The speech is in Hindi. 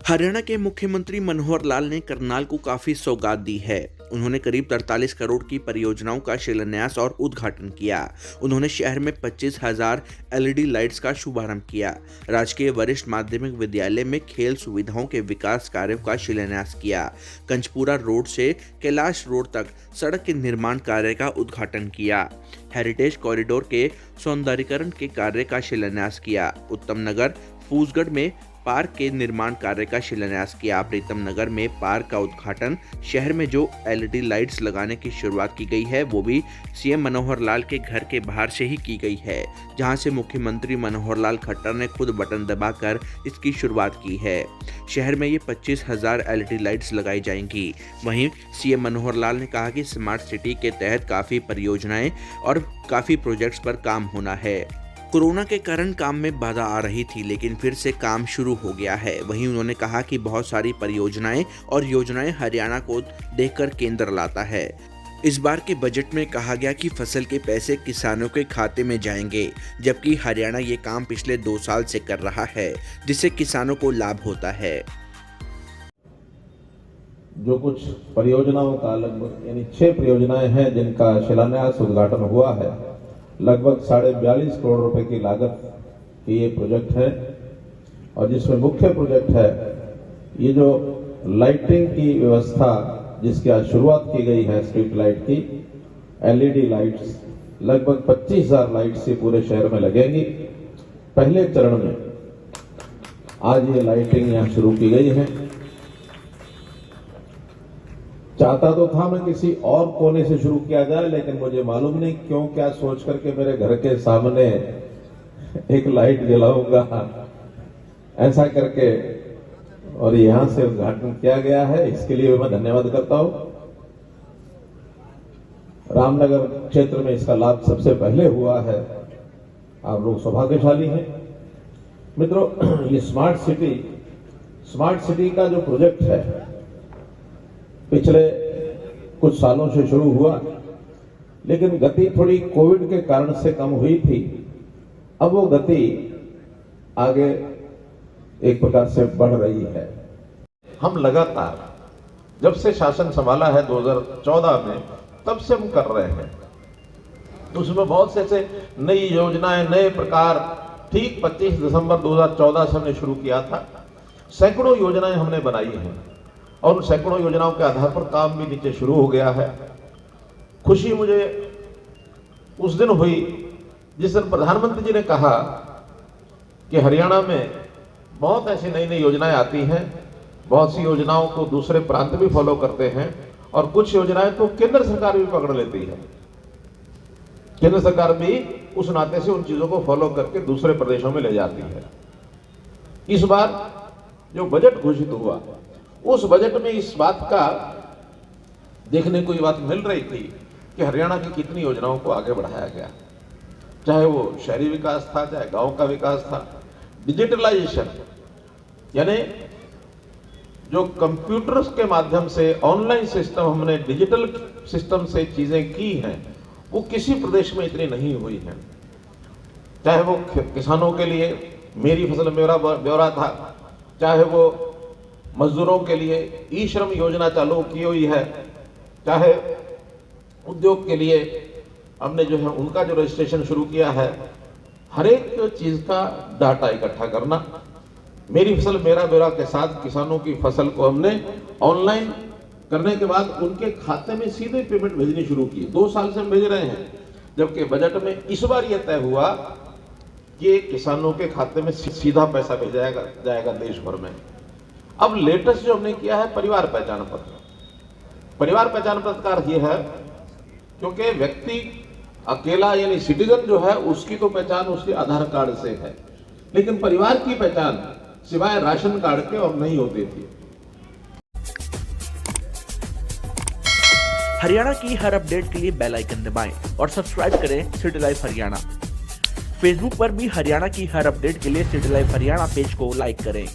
हरियाणा के मुख्यमंत्री मनोहर लाल ने करनाल को काफी सौगात दी है। उन्होंने करीब 43 करोड़ की परियोजनाओं का शिलान्यास और उद्घाटन किया। उन्होंने शहर में 25,000 एलईडी लाइट्स का शुभारंभ किया। राजकीय वरिष्ठ माध्यमिक विद्यालय में खेल सुविधाओं के विकास कार्यों का शिलान्यास किया। कंचपुरा रोड से कैलाश रोड तक सड़क के निर्माण कार्य का उद्घाटन किया। हेरिटेज कॉरिडोर के सौंदर्यीकरण के कार्य का शिलान्यास किया। उत्तम नगर फूसगढ़ में पार्क के निर्माण कार्य का शिलान्यास किया। प्रीतम नगर में पार्क का उद्घाटन। शहर में जो एलईडी लाइट्स लगाने की शुरुआत की गई है वो भी सीएम मनोहर लाल के घर के बाहर से ही की गई है, जहां से मुख्यमंत्री मनोहर लाल खट्टर ने खुद बटन दबाकर इसकी शुरुआत की है। शहर में ये 25,000 एलईडी लाइट्स लगाई जाएंगी। वहीं सीएम मनोहर लाल ने कहा कि स्मार्ट सिटी के तहत काफ़ी परियोजनाएं और काफ़ी प्रोजेक्ट्स पर काम होना है। कोरोना के कारण काम में बाधा आ रही थी, लेकिन फिर से काम शुरू हो गया है। वहीं उन्होंने कहा कि बहुत सारी परियोजनाएं और योजनाएं हरियाणा को देखकर केंद्र लाता है। इस बार के बजट में कहा गया कि फसल के पैसे किसानों के खाते में जाएंगे, जबकि हरियाणा ये काम पिछले 2 साल से कर रहा है, जिससे किसानों को लाभ होता है। जो कुछ परियोजनाओं का लगभग 6 परियोजनाएं हैं जिनका शिलान्यास उद्घाटन हुआ है। लगभग 42.5 करोड़ रुपए की लागत की ये प्रोजेक्ट है और जिसमें मुख्य प्रोजेक्ट है ये जो लाइटिंग की व्यवस्था जिसकी आज शुरुआत की गई है स्ट्रीट लाइट की, एलईडी लाइट्स लगभग 25,000 लाइट्स पूरे शहर में लगेंगी। पहले चरण में आज ये लाइटिंग यहां शुरू की गई है। चाहता तो था मैं किसी और कोने से शुरू किया जाए, लेकिन मुझे मालूम नहीं क्यों क्या सोच करके मेरे घर के सामने एक लाइट जलाऊंगा ऐसा करके और यहां से उद्घाटन किया गया है। इसके लिए मैं धन्यवाद करता हूं। रामनगर क्षेत्र में इसका लाभ सबसे पहले हुआ है। आप लोग सौभाग्यशाली हैं। मित्रों, ये स्मार्ट सिटी का जो प्रोजेक्ट है पिछले कुछ सालों से शुरू हुआ, लेकिन गति थोड़ी कोविड के कारण से कम हुई थी। अब वो गति आगे एक प्रकार से बढ़ रही है। हम लगातार जब से शासन संभाला है 2014 में, तब से हम कर रहे हैं। तो उसमें बहुत से ऐसे नई योजनाएं, नए प्रकार, ठीक 25 दिसंबर 2014 से हमने शुरू किया था। सैकड़ों योजनाएं हमने बनाई हैं और उन सैकड़ों योजनाओं के आधार पर काम भी नीचे शुरू हो गया है। खुशी मुझे उस दिन हुई जिस दिन प्रधानमंत्री जी ने कहा कि हरियाणा में बहुत ऐसी नई नई योजनाएं आती हैं। बहुत सी योजनाओं को दूसरे प्रांत भी फॉलो करते हैं और कुछ योजनाएं तो केंद्र सरकार भी पकड़ लेती है। केंद्र सरकार भी उस नाते से उन चीजों को फॉलो करके दूसरे प्रदेशों में ले जाती है। इस बार जो बजट घोषित हुआ, उस बजट में इस बात का देखने को ये बात मिल रही थी कि हरियाणा की कितनी योजनाओं को आगे बढ़ाया गया, चाहे वो शहरी विकास था, चाहे गांव का विकास था। डिजिटलाइजेशन यानी जो कंप्यूटर्स के माध्यम से ऑनलाइन सिस्टम, हमने डिजिटल सिस्टम से चीजें की हैं, वो किसी प्रदेश में इतनी नहीं हुई हैं। चाहे वो किसानों के लिए मेरी फसल मेरा ब्यौरा था, चाहे वो मजदूरों के लिए ई श्रम योजना चालू की हुई है, चाहे उद्योग के लिए हमने जो है उनका जो रजिस्ट्रेशन शुरू किया है। हर एक चीज का डाटा इकट्ठा करना, मेरी फसल मेरा ब्यौरा के साथ किसानों की फसल को हमने ऑनलाइन करने के बाद उनके खाते में सीधे पेमेंट भेजनी शुरू की। 2 साल से हम भेज रहे हैं, जबकि बजट में इस बार यह तय हुआ कि किसानों के खाते में सीधा पैसा भेजा जाएगा देश भर में। अब लेटेस्ट जो हमने किया है परिवार पहचान पत्र। परिवार पहचान पत्र का अर्थ यह है क्योंकि व्यक्ति अकेला यानी सिटीजन जो है उसकी तो पहचान उसके आधार कार्ड से है, लेकिन परिवार की पहचान सिवाय राशन कार्ड के और नहीं होती थी। हरियाणा की हर अपडेट के लिए बेल आइकन दबाएं और सब्सक्राइब करें सिटी लाइफ हरियाणा। फेसबुक पर भी हरियाणा की हर अपडेट के लिए सिटी लाइफ हरियाणा पेज को लाइक करें।